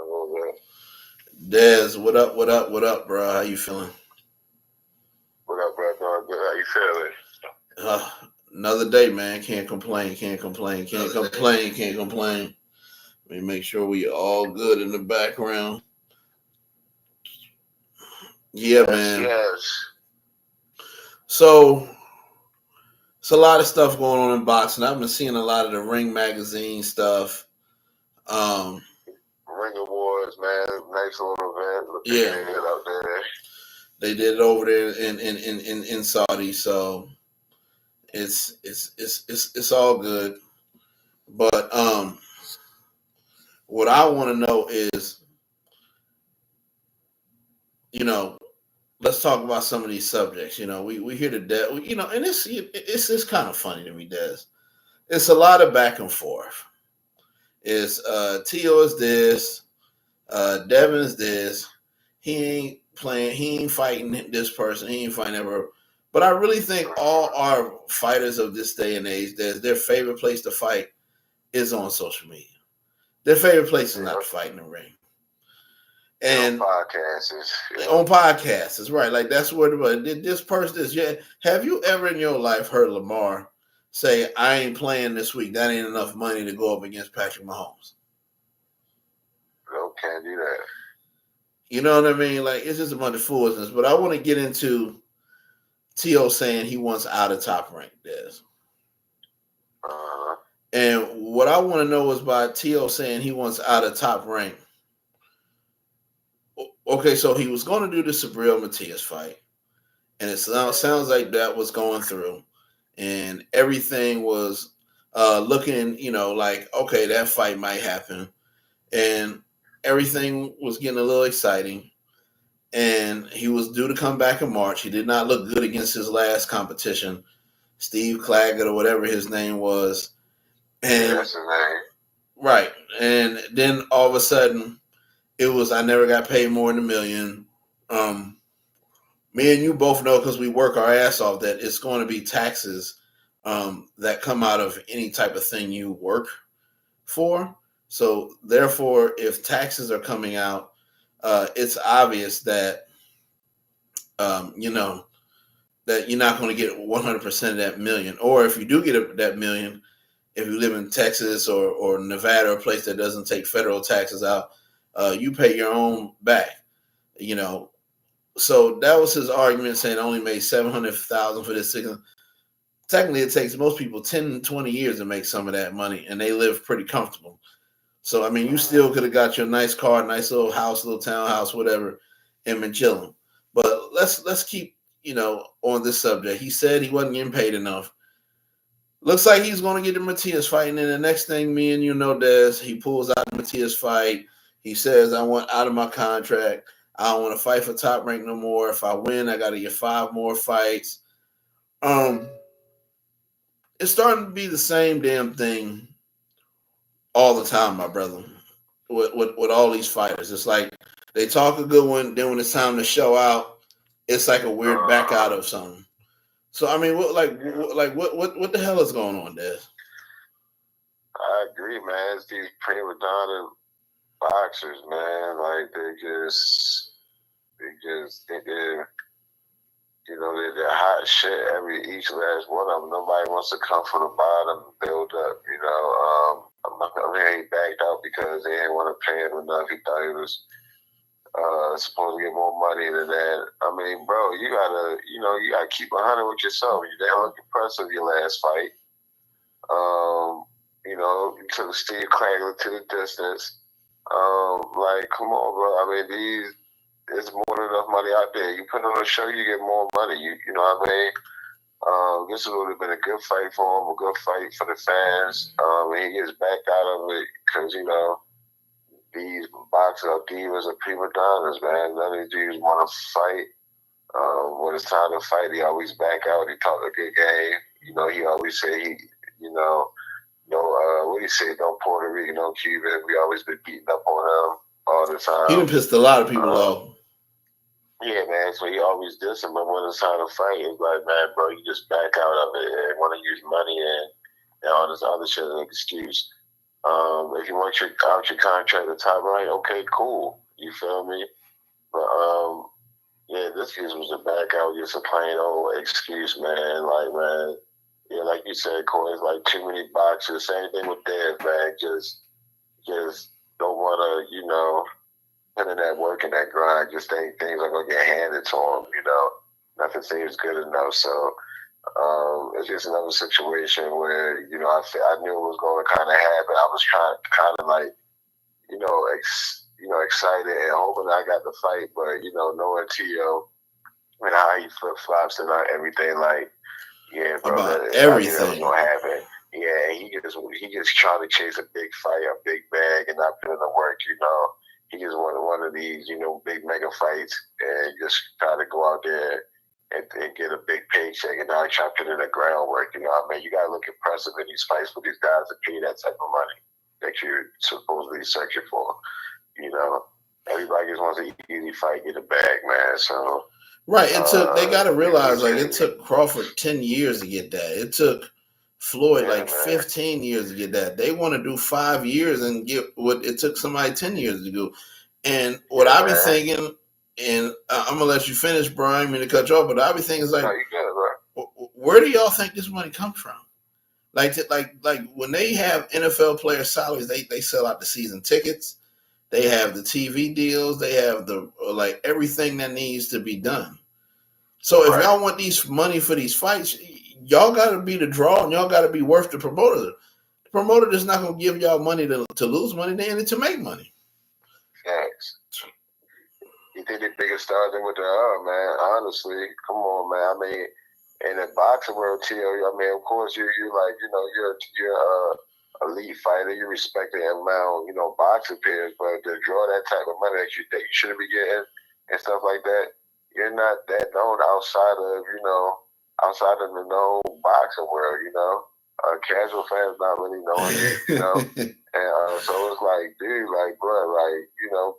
little bit. Dez, what up? What up? What up, bro? How you feeling? What up, bro? Doing good. How you feeling? Another day, man. Can't complain. Can't complain. Can't complain. Can't complain. Let me make sure we all good in the background. Yeah, man. Yes. So it's a lot of stuff going on in boxing. I've been seeing a lot of the Ring magazine stuff. Ring Awards, man. Nice little event. Yeah. They did out there. They did it over there in Saudi, so it's all good. But what I want to know is, you know, let's talk about some of these subjects. You know, we hear the death, you know, and it's kind of funny to me, Des. It's a lot of back and forth. It's Tio is this, Devin is this. He ain't playing. He ain't fighting this person. He ain't fighting that person. But I really think all our fighters of this day and age, their favorite place to fight is on social media. Their favorite place is not to fight in the ring. And on podcasts, it's right. Like that's where this person is. Yeah. Have you ever in your life heard Lamar say, "I ain't playing this week. That ain't enough money to go up against Patrick Mahomes"? No, can't do that. You know what I mean? Like it's just a bunch of foolishness. But I want to get into T.O. saying he wants out of Top Rank, Des. And what I want to know is by T.O. saying he wants out of Top Rank. Okay, so he was going to do the Subriel Matias fight, and it sounds like that was going through, and everything was looking, you know, like okay, that fight might happen, and everything was getting a little exciting. And he was due to come back in March. He did not look good against his last competition, Steve Claggett or whatever his name was. And that's his name. Right. And then all of a sudden, it was I never got paid more than $1 million. Me and you both know because we work our ass off that it's going to be taxes that come out of any type of thing you work for. So therefore, if taxes are coming out, it's obvious that you know that you're not going to get 100% of that million. Or if you do get that million, if you live in Texas or Nevada, a place that doesn't take federal taxes out, you pay your own back. You know, so that was his argument, saying I only made $700,000 for this season. Technically, it takes most people 10, 20 years to make some of that money, and they live pretty comfortable. So I mean, you still could have got your nice car, nice little house, little townhouse, whatever, and been chilling. But let's keep on this subject. He said he wasn't getting paid enough. Looks like he's going to get the Matias fight, and then the next thing me and you know, Des, he pulls out the Matias fight. He says, I want out of my contract. I don't want to fight for Top Rank no more. If I win, I got to get 5 more fights. It's starting to be the same damn thing all the time, my brother, with all these fighters. It's like they talk a good one, then when it's time to show out, it's like a weird back out of something. So I mean, what the hell is going on, Des? I agree, man. It's these prima donna boxers, man. Like they just think they're hot shit. Each last one of them. Nobody wants to come from the bottom and build up. He backed out because they didn't want to pay him enough. He thought he was supposed to get more money than that. I mean, bro, you gotta keep 100 with yourself. You didn't look impressive your last fight. You took Steve Claggett to the distance. Come on, bro. I mean, there's more than enough money out there. You put on a show, you get more money. You know what I mean? This would have been a good fight for him, a good fight for the fans. He gets back out of it because, these boxer divas are prima donnas, man. None of these dudes want to fight. When it's time to fight, he always back out. He talk a good game. He always say what do you say? No Puerto Rican, no Cuban. We always been beating up on him all the time. He done pissed a lot of people off. Yeah, man. So he always does it, but when it's time to fight, it's like, man, bro, you just back out of it and want to use money and all this other shit as an excuse. If you want your contract at top right, okay, cool. You feel me? But yeah, this just was a back out, just a plain old excuse, man. Like, man, yeah, like you said, Corey, it's like too many boxes. Same thing with Dev, man. Just don't want to, put in that work and that grind. Just think things are gonna get handed to them. Nothing seems good enough. So it's just another situation where I knew it was going to kind of happen. I was trying kind of like excited and hoping I got the fight, but knowing Tio and how he flip flops and everything, like yeah, About brother, I knew that was everything. gonna happen. Yeah, he just trying to chase a big fight, a big bag, and not put in the work. He just wanted one of these, big mega fights, and just try to go out there and get a big paycheck. And now he trying to put in the groundwork. You gotta look impressive in these fights for these guys to pay that type of money that you're supposedly searching for. Everybody just wants an easy fight, get a bag, man. So. Right. They got to realize, like, it crazy. took Crawford 10 years to get that. It took Floyd Yeah, like man. 15 years to get that. They want to do 5 years and get what it took somebody 10 years to do. And what I be thinking, and I'm going to let you finish, Brian, I mean to cut you off, but I be thinking is like, No, you good, bro. Where do y'all think this money comes from? Like when they have NFL player salaries, they sell out the season tickets. They have the TV deals. They have the like everything that needs to be done. So if y'all want these money for these fights, y'all got to be the draw and y'all got to be worth the promoter. The promoter is not going to give y'all money to lose money. They in it to make money. Thanks. You think the biggest stars in with the man? Honestly, come on, man. I mean, in the boxing world, Tio, I mean, of course, you're like, you're elite fighter. You respect the amount, boxing peers, but to draw that type of money that you shouldn't be getting and stuff like that, you're not that known outside of the known boxing world. Casual fans not really knowing it. And so it's like, dude, like, bro, like,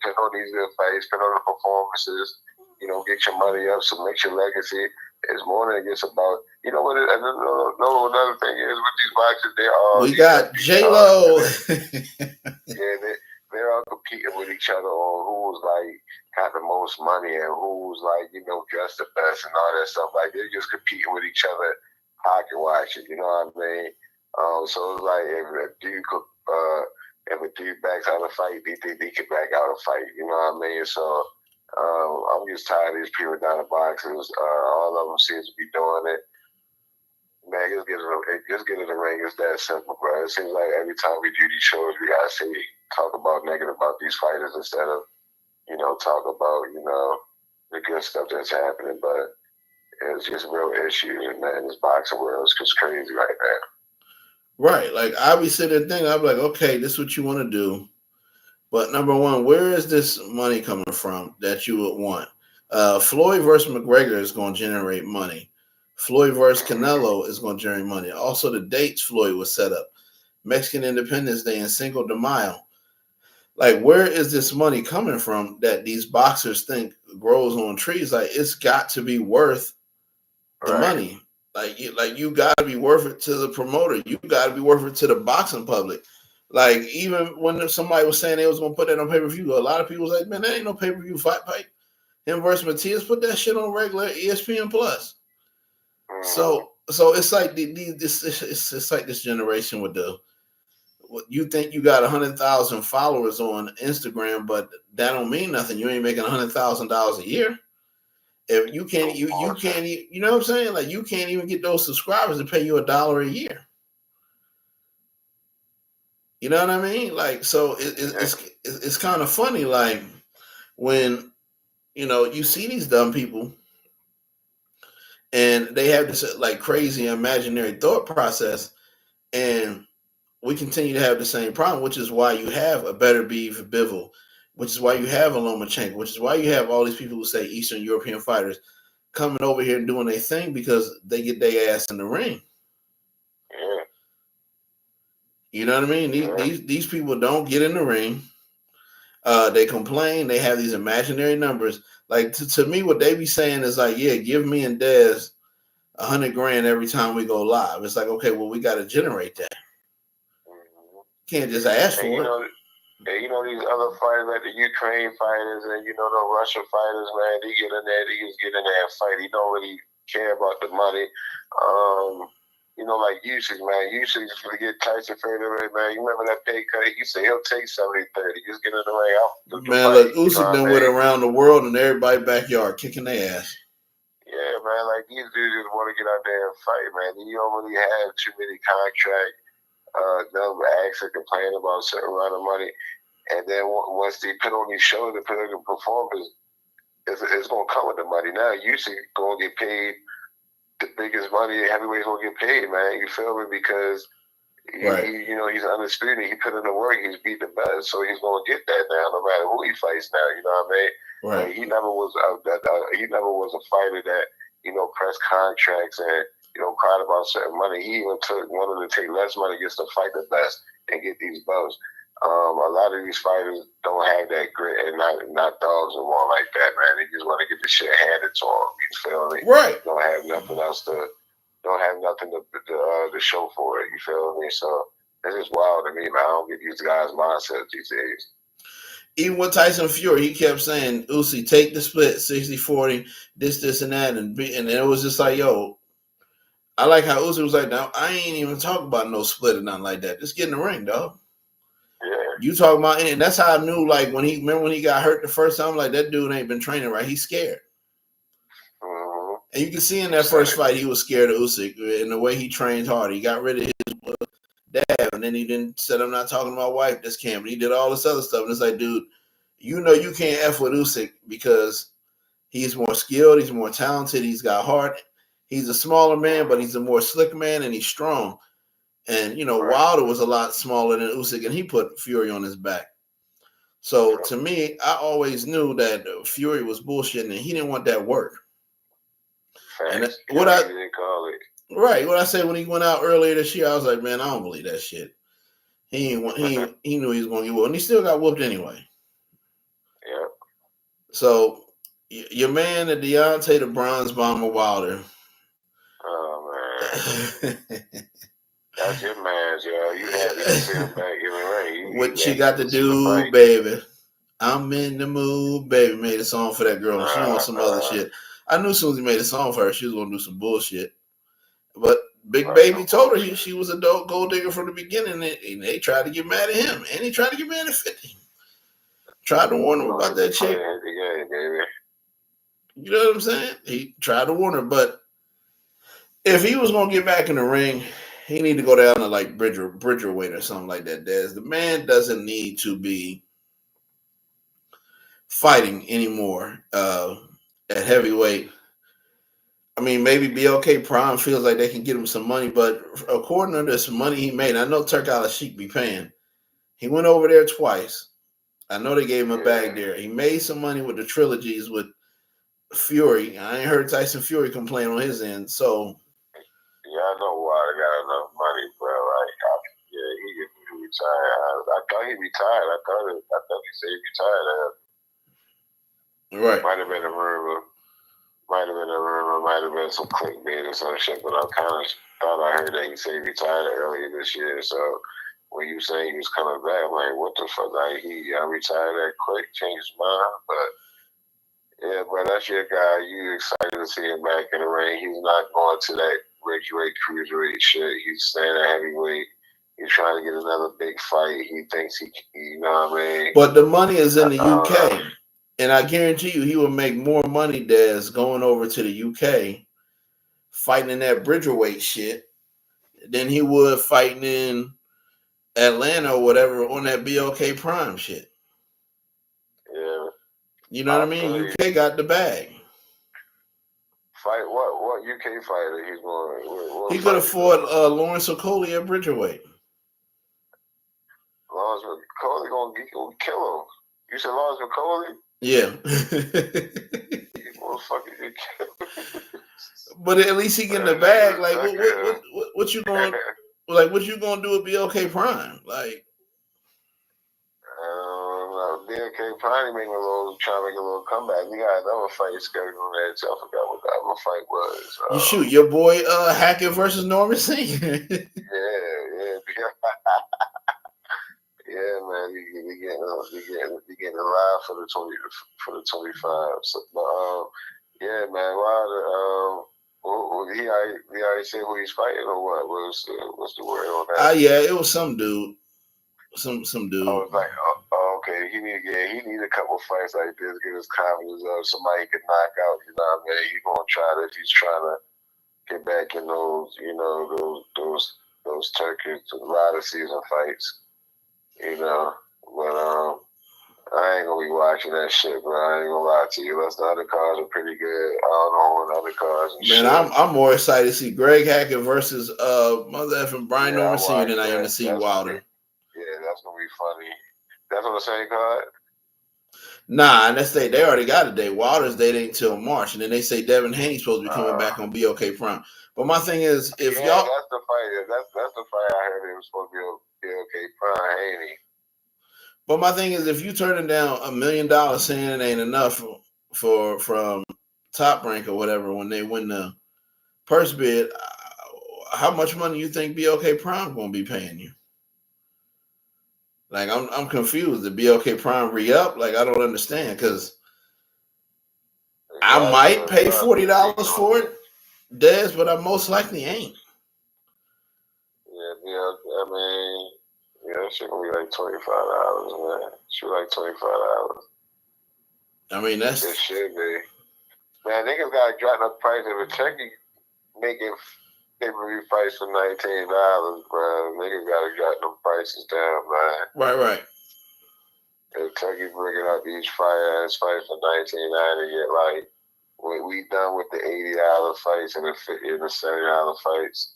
put on these good fights, put on the performances, get your money up, so make your legacy. It's more than just about, what another thing is with these boxers, they all. We got J-Lo. Yeah, they're all competing with each other on who's like got the most money and who's like, dressed the best and all that stuff. Like they're just competing with each other, pocket watching, you know what I mean? So it's like if a dude backs out a fight, they think they can back out a fight, you know what I mean? So I'm just tired of these people down the boxers. All of them seems to be doing it. Man, just get in the ring. It's that simple, bro. It seems like every time we do these shows, we gotta talk about negative about these fighters instead of, talk about, the good stuff that's happening. But it's just real issues, and man, this boxing world is just crazy right now. Right. Like I'll be sitting there thinking, I'll be like, okay, this is what you want to do. But number one, where is this money coming from that you would want? Floyd versus McGregor is going to generate money. Floyd versus Canelo is going to generate money. Also, the dates Floyd was set up. Mexican Independence Day and Cinco de Mayo. Like, where is this money coming from that these boxers think grows on trees? Like, it's got to be worth the money. Like you got to be worth it to the promoter. You got to be worth it to the boxing public. Like, even when somebody was saying they was going to put that on pay-per-view, a lot of people was like, man, there ain't no pay-per-view fight. Him versus Matias, put that shit on regular ESPN Plus. So it's like it's like this generation with you think you got 100,000 followers on Instagram, but that don't mean nothing. You ain't making $100,000 a year. If you can't, you can't, you know what I'm saying? Like, you can't even get those subscribers to pay you $1 a year. You know what I mean? Like, so it's kind of funny, like when you see these dumb people and they have this like crazy imaginary thought process, and we continue to have the same problem, which is why you have a Beterbiev Bivol, which is why you have a Lomachenko, which is why you have all these people who say Eastern European fighters coming over here and doing their thing because they get their ass in the ring. Yeah. You know what I mean? These people don't get in the ring. They complain. They have these imaginary numbers. Like to me, what they be saying is like, yeah, give me and Dez $100,000 every time we go live. It's like, okay, well, we got to generate that. Can't just ask And for it. and these other fighters, like the Ukraine fighters and the Russian fighters, man, they get in there, they just get in there and fight. He don't really care about the money. Like Usyk, man. Usyk just gonna get Tyson Fury, man. You remember that pay cut? He said he'll take 70-30. Just get in the ring. Man, look, Usyk done went around the world and everybody's backyard kicking their ass. Yeah, man. Like these dudes just want to get out there and fight, man. You don't really have too many contracts. Them actually complain about a certain amount of money, and then once they put on these shows, they put on the performance, it's gonna come with the money. Now Usyk gonna get paid the biggest money. Heavyweights gonna get paid, man. You feel me? Because he's undisputed. He put in the work. He's beat the best, so he's gonna get that now, no matter who he fights. Now, you know what I mean? Right. He never was a fighter that pressed contracts and cried about certain money. He even wanted to take less money just to fight the best and get these belts. A lot of these fighters don't have that grit and not dogs and more like that, man. They just want to get the shit handed to them. You feel me? Right. Don't have nothing else don't have nothing to show for it. You feel me? So it's just wild to me, man. I don't get these guys' mindsets these days. Even with Tyson Fury, he kept saying, Usyk, take the split, 60-40, this, and that. And it was just like, yo, I like how Usyk was like, now, I ain't even talking about no split or nothing like that. Just get in the ring, dog. Yeah. You talking about, and that's how I knew, like, when he got hurt the first time, like, that dude ain't been training right. He's scared. Mm-hmm. And you can see in that first fight, he was scared of Usyk in the way he trained hard. He got rid of his dad, and then he said, I'm not talking to my wife this camp. And he did all this other stuff. And it's like, dude, you can't F with Usyk because he's more skilled, he's more talented, he's got heart. He's a smaller man, but he's a more slick man, and he's strong. And, Wilder was a lot smaller than Usyk, and he put Fury on his back. So, to me, I always knew that Fury was bullshitting, and he didn't want that work. And what I said when he went out earlier this year, I was like, man, I don't believe that shit. He knew he was going to get whooped, and he still got whooped anyway. Yeah. So your man, the Deontay, the Bronze Bomber Wilder. Oh man, that's your man, yo. You happy to see him back in the ring? What you got to do, baby? I'm in the mood, baby. Made a song for that girl. She wants some other shit. I knew as soon as he made a song for her, she was gonna do some bullshit. But Big Baby told her she was a dope gold digger from the beginning, and they tried to get mad at him, and he tried to get mad at 50. Tried to warn him about that chick. You know what I'm saying? He tried to warn her, but if he was gonna get back in the ring, he need to go down to like Bridgerweight or something like that. Des, the man doesn't need to be fighting anymore at heavyweight. I mean, maybe BLK Prime feels like they can get him some money, but according to this money he made, I know Turk Al-Sheikh be paying. He went over there twice. I know they gave him a bag there. He made some money with the trilogies with Fury. I ain't heard Tyson Fury complain on his end. So yeah, I know why I got enough money, bro. He get retired. I thought he retired. I thought he said he retired. Right. Might have been a rumor. Might have been some clickbait or some shit, but I kind of thought I heard that he said he retired earlier this year. So when you say he was coming back, I'm like, what the fuck? Like, he retired that quick, changed his mind. But yeah, but that's your guy. You excited to see him back in the ring. He's not going to that regular cruiserweight shit. He's staying at heavyweight. He's trying to get another big fight. He thinks you know what I mean? But the money is in the UK. And I guarantee you he will make more money, Des, going over to the UK, fighting in that Bridgerweight shit, than he would fighting in Atlanta or whatever on that BLK Prime shit. Yeah. You know what I mean? UK got the bag. Fight what UK fighter he's going? He could afford Lawrence Okolie at Bridgerweight. Lawrence Okolie gonna kill him. You said Lawrence Okolie? Yeah. But at least he getting the bag. Like what you going what you gonna do with BLK Prime? Like BLK Prime trying to make a little comeback. We got another fight scheduled on there too. I forgot what the other fight was. You shoot your boy Hackett versus Norman Singh. yeah. Yeah, man, we getting alive for the 25. So, but yeah, man, why he already said who he's fighting or what? What's the word on that? Yeah, it was some dude, some dude. I was like, okay, he need a couple fights like this, get his confidence up. Somebody he can knock out. You know what I mean? He's gonna try that. He's trying to get back in those, those Turkish rider season fights. You know, but I ain't gonna be watching that shit, bro. I ain't gonna lie to you. The other cards are pretty good. I don't know what other cards and Man, shit. I'm more excited to see Greg Hackett versus mother effing Brian Norman Sr. than I am to see Wilder. Yeah, that's gonna be funny. That's on the same card? Nah, and they already got a date. Wilder's date ain't till March, and then they say Devin Haney's supposed to be coming back on BOK Prime. But my thing is, if y'all, that's the fight. That's the fight I heard it was supposed to be on BOK Prime. Haney. But my thing is, if you turning down $1 million saying it ain't enough from Top Rank or whatever when they win the purse bid, how much money you think BOK Prime gonna be paying you? Like I'm confused. The BOK Prime re-up? Like I don't understand because I might pay $40 for it, Des, but I most likely ain't. Yeah, I mean, yeah, that shit gonna be like $25, man. Should like $25. I mean, that's it should be. Man, niggas gotta drop the price of a turkey, making pay-per-view fights for $19, bro. Niggas gotta drop them prices down, man. Right. If Turkey bringing up these fire-ass fights for $19.90, yet like we done with the $80 fights and the $50 and the $70 fights,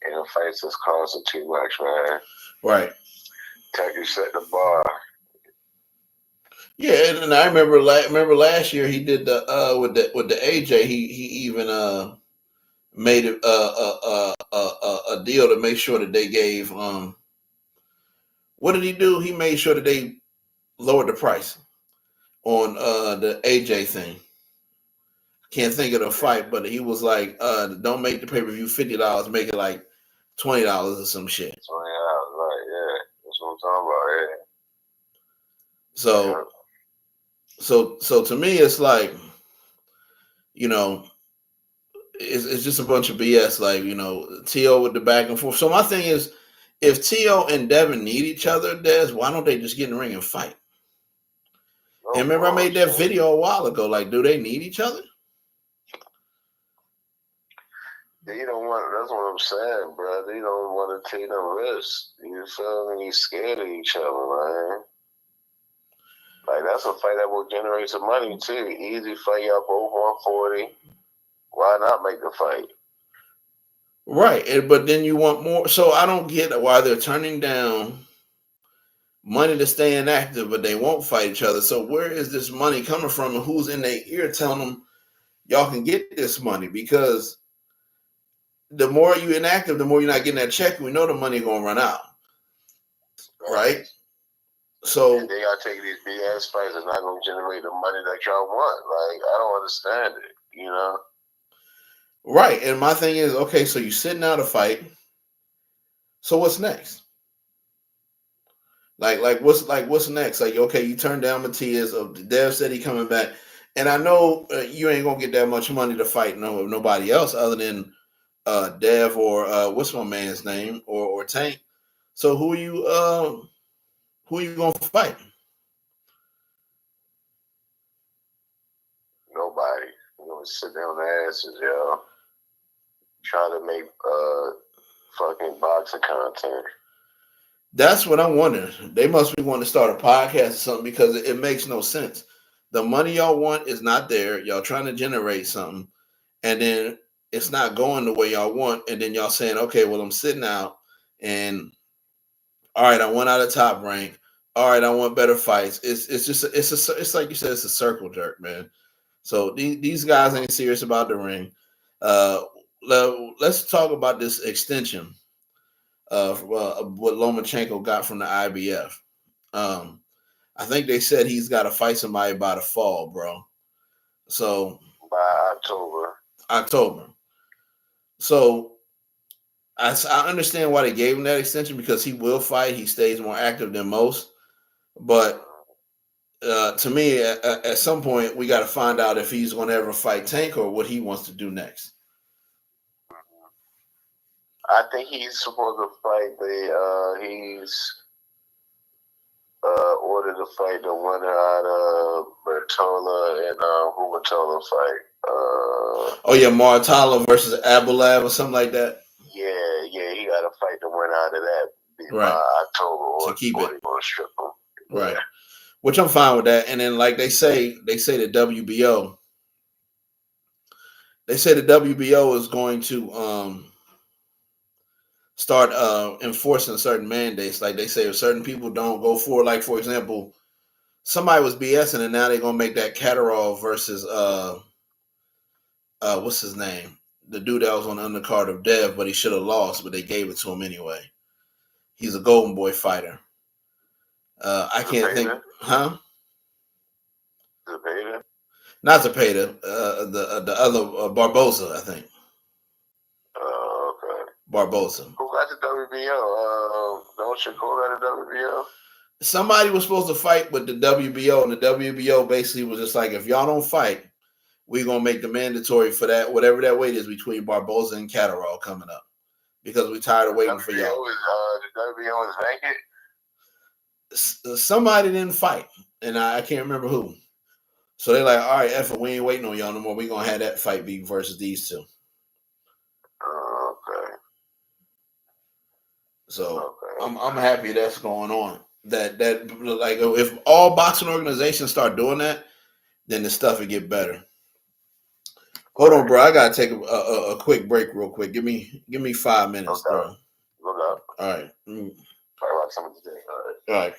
and the fights that's costing too much, man. Right. Turkey set the bar. Yeah, and I remember last year he did the with the AJ he even made it a deal to make sure that they gave what did he do? He made sure that they lowered the price on the AJ thing. Can't think of the fight, but he was like, don't make the pay-per-view $50, make it like $20 or some shit. $20, right? Yeah, that's what I'm talking about. Yeah. So to me, it's like, it's just a bunch of BS. Like, T.O. with the back and forth. So my thing is, if T.O. and Devin need each other, Des, why don't they just get in the ring and fight? And remember, I made that video a while ago. Like, do they need each other? They don't want. That's what I'm saying, bro. They don't want to take no risks. You feel me? They're scared of each other, man. Like, that's a fight that will generate some money too. Easy fight up over 140. Why not make the fight? Right, but then you want more. So I don't get why they're turning down money to stay inactive, but they won't fight each other. So where is this money coming from, and who's in their ear telling them y'all can get this money? Because the more you inactive, the more you're not getting that check. We know the money gonna run out, right? So and they are taking these BS fights and not gonna generate the money that y'all want. Like, I don't understand it, Right, and my thing is, okay, so you're sitting out a fight. So what's next? Like what's next? Like, okay, you turned down Matias. Dev said he coming back, and I know you ain't gonna get that much money to fight nobody else other than Dev or what's my man's name or Tank. So who you gonna fight? Nobody. You know, sit down on their asses, yo. Trying to make fucking boxing content. That's what I'm wondering. They must be wanting to start a podcast or something because it makes no sense. The money y'all want is not there. Y'all trying to generate something, and then it's not going the way y'all want. And then y'all saying, okay, well, I'm sitting out, and all right, I want out of Top Rank. All right, I want better fights. It's like you said, it's a circle jerk, man. So these guys ain't serious about the ring. Let's talk about this extension of what Lomachenko got from the IBF. I think they said he's got to fight somebody by the fall, bro. So by October. So I understand why they gave him that extension because he will fight. He stays more active than most. But to me, at some point, we got to find out if he's going to ever fight Tank or what he wants to do next. I think he's supposed to fight he's ordered to fight the winner out of Bertola and who Bertola fight. Oh yeah, Martala versus Abulab or something like that. Yeah, he got to fight the winner out of that right by October, or to keep or it. Gonna strip him. Right, which I'm fine with that. And then, like they say the WBO. They say the WBO is going to start enforcing certain mandates. Like they say, if certain people don't go for, like for example, somebody was BSing, and now they're gonna make that Catterall versus what's his name? The dude that was on the undercard of Dev, but he should have lost, but they gave it to him anyway. He's a Golden Boy fighter. I can't think, huh? Zepeda? Not Zepeda. The other Barboza, I think. Okay. Barboza. Who got the WBO? Don't Shakur got the WBO? Somebody was supposed to fight with the WBO, and the WBO basically was just like, if y'all don't fight, we're gonna make the mandatory for that, whatever that weight is between Barboza and Catterall coming up, because we're tired of waiting for y'all. The WBO is vacant. Somebody didn't fight, and I can't remember who. So they're like, all right, effort, we ain't waiting on y'all no more. We're gonna have that fight be versus these two. Okay. So I'm happy that's going on. That like, if all boxing organizations start doing that, then the stuff will get better. Hold on, bro. I gotta take a quick break, real quick. Give me 5 minutes, bro. All right. Talk about something today. All right.